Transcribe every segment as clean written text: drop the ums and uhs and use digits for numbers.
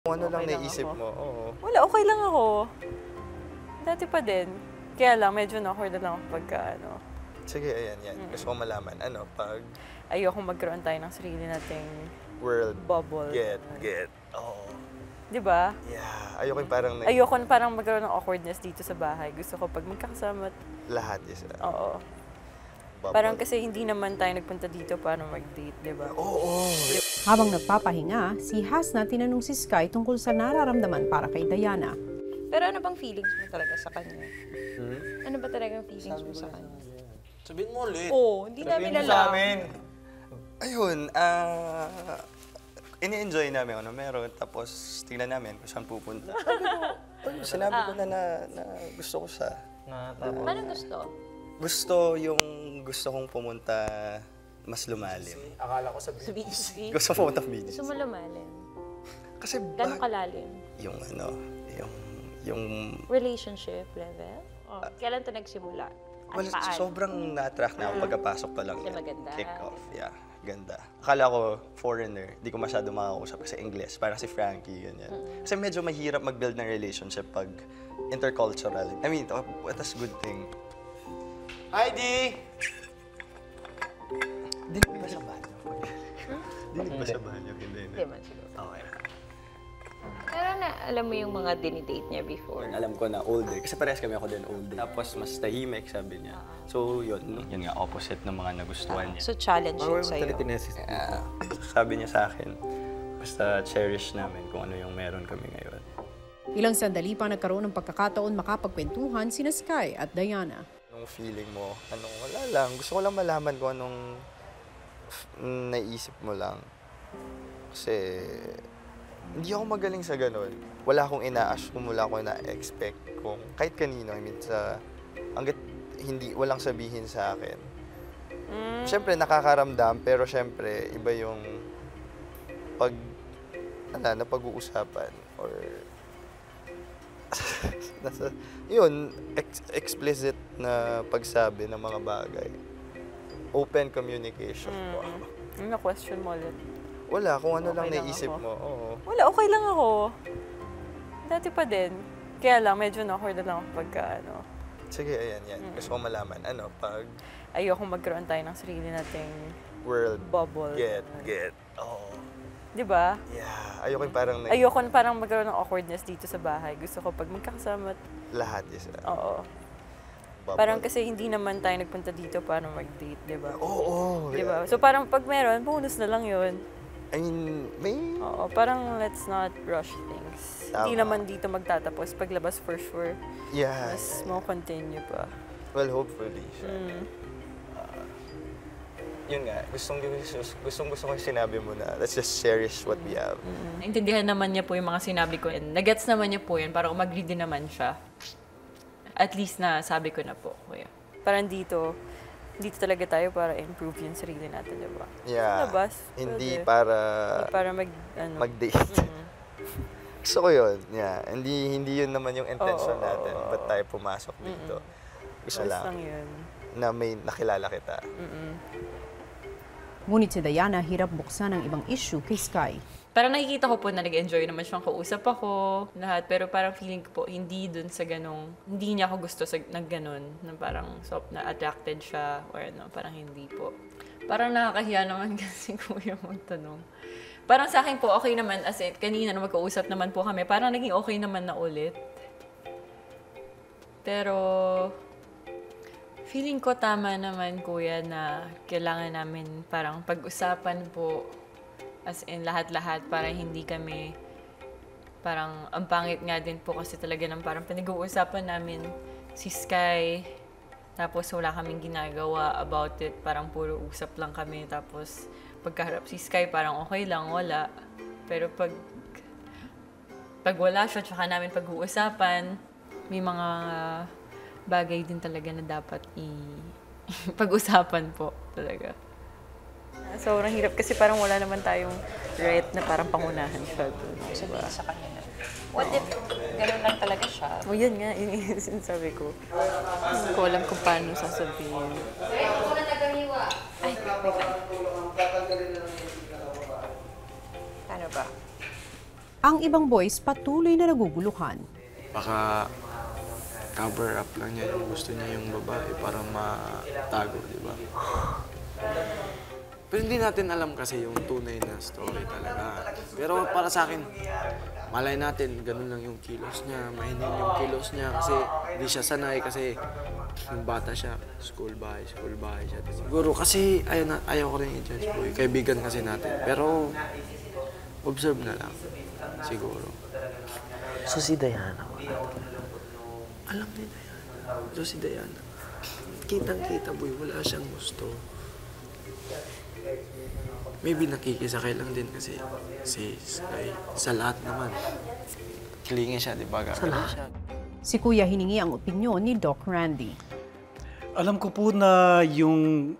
Kung ano lang Okay lang naisip ako. mo, oo. Wala, okay lang ako. Dati pa din. Kaya lang, medyo na-awkward na lang ako pagka ano. Sige, ayan. Gusto ko malaman, pag Ayokong magkaroon tayo ng sarili nating world bubble. get, oo. Di ba? Yeah, ayoko yung parang Ayoko parang magkaroon ng awkwardness dito sa bahay. Gusto ko pag magkakasama, lahat is oo. bubble. Parang kasi hindi naman tayo nagpunta dito para mag-date, di ba? Oo. Habang nagpapahinga, si Hasna tinanong si Sky tungkol sa nararamdaman para kay Diana. Pero ano bang feelings mo talaga sa kanya? Ano ba talagang feelings mo sa kanya? Sabihin mo ulit. Oo, hindi namin alam. Ayun, ini-enjoy namin meron, tapos tingnan namin kung saan pupunta. Sinabi ko na gusto ko siya. Anong gusto? Gusto kong pumunta mas lumalim. Akala ko sabihin. Sa beach. Gusto ko pumunta beach. Gusto mo lumalim? Kasi Gano'ng kalalim? yung Relationship level? Oh, kailan to nagsimula? At well, paano? sobrang na-attract na ako pagkapasok pa lang. Kasi maganda. Kick off, yeah. Ganda. Akala ko, foreigner, di ko masyado makakausap kasi English, parang si Frankie, ganyan. Kasi medyo mahirap mag-build ng relationship pag intercultural. I mean, that's a good thing. Heidi! Dinig ba sa banyo? Dinig ba sa banyo? Hindi man siguro. Okay. Pero alam mo yung mga dinidate niya before? Alam ko na older, kasi parehas kami ako din older. Tapos mas tahimik, sabi niya. So yun nga, opposite ng mga nagustuhan niya. So challenge yun sa'yo. Sabi niya sa akin, basta cherish namin kung ano yung meron kami ngayon. Ilang sandali pa nagkaroon ng pagkakataon makapagkwentuhan sina Sky at Diana. Anong feeling mo? Wala lang. Gusto ko lang malaman kung anong naisip mo lang. Kasi hindi ako magaling sa ganun. Wala akong ina-assume, wala akong ina-expect kung kahit kanino. I mean, hanggat walang sabihin sa akin. Siyempre, nakakaramdam, pero siyempre, iba yung napag-uusapan or explicit na pagsabi ng mga bagay. Open communication. Yung na-question mo ulit. Wala, kung ano Okay lang lang naisip ako. mo. Oo. Wala, okay lang ako. Dati pa din. Kaya lang, medyo na-awkward na lang ako pagka ano. Sige, ayan. Gusto ko malaman, pag Ayokong magkaroon tayo ng sarili nating world bubble. get, oo. Di ba? Yeah, ayoko yung parang Ayoko parang magkaroon ng awkwardness dito sa bahay. Gusto ko pag magkakasama, lahat is oo. bubble. Parang kasi hindi naman tayo nagpunta dito para mag-date, di ba? Oo. Di ba? So parang pag meron, bonus na lang yun. I mean, Oo, parang let's not rush things. Hindi Tama. naman dito magtatapos. Paglabas for sure, yeah. mas continue pa. Well, hopefully. Siya. Mm. Yun nga, gustong ko yung sinabi mo na let's just cherish what we have. Naintindihan naman niya po yung mga sinabi ko. And nagets naman niya po yun. Parang umagri din naman siya. At least na sabi ko na po, kuya. Parang dito talaga tayo para improve yung sarili natin, di ba? Yeah. Sa labas. Hindi pwede. para Hindi para mag-date. Gusto ko yun. Yeah. Hindi yun naman yung intention Oo. natin. Ba't tayo pumasok dito? Gusto Basta lang lang yun. na may nakilala kita. Ngunit si Diana hirap buksan ang ibang issue kay Sky. Parang nakikita ko po na nag-enjoy naman siyang kausap ako, lahat. Pero parang feeling ko po, hindi dun sa ganong, hindi niya ako gusto sa ganon, na parang na-attracted siya, or ano, parang hindi po. Parang nakakahiya naman kasi kuya magtanong. Parang sa akin po, okay naman, as in, kanina na magkausap naman po kami, parang naging okay naman na ulit. Pero, feeling ko tama naman, kuya, na kailangan namin parang pag-usapan po, as in lahat-lahat, para hindi kami, parang ang pangit nga din po kasi talaga ng parang pinag-uusapan namin si Sky, tapos wala kaming ginagawa about it, parang puro usap lang kami, tapos pagkaharap si Sky, parang okay lang, wala. Pero pag wala siya, tsaka namin pag-uusapan, may mga bagay din talaga na dapat pag-usapan po talaga. Sobrang hirap kasi parang wala naman tayong right na parang pangunahan siya doon. Sabihin sa kanya na, what if gano'n lang talaga siya? O yun nga, yun yung sinasabi ko. Hindi ko alam kung paano sasabihin. Ay, wait lang. Paano ba? Ang ibang boys patuloy na naguguluhan. Baka cover up lang niya yung gusto niya yung babae para matago, di ba? Pero hindi natin alam kasi yung tunay na story talaga. Pero para sa akin, malay natin, ganun lang yung kilos niya, mahinin yung kilos niya kasi hindi siya sanay kasi yung bata siya, school bahay siya. Siguro kasi ayaw ko rin i-judge boy, kaibigan kasi natin. Pero observe na lang, siguro. So si Diana, Alam ni Diana. So si Diana, kitang-kita boy, wala siyang gusto. Maybe nakikisakay lang din kasi sa lahat naman. Kilingi siya, di ba? Sa lahat? Si Kuya hiningi ang opinyon ni Doc Randy. Alam ko po na yung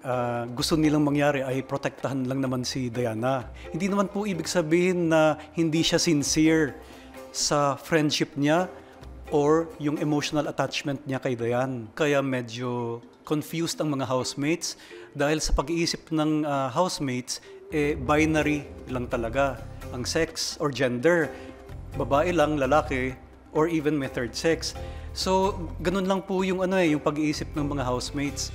gusto nilang mangyari ay protektahan lang naman si Diana. Hindi naman po ibig sabihin na hindi siya sincere sa friendship niya or yung emotional attachment niya kay Diane. Kaya medyo confused ang mga housemates dahil sa pag-iisip ng housemates, binary lang talaga ang sex or gender. Babae lang, lalaki, or even may third sex. So, ganun lang po yung yung pag-iisip ng mga housemates.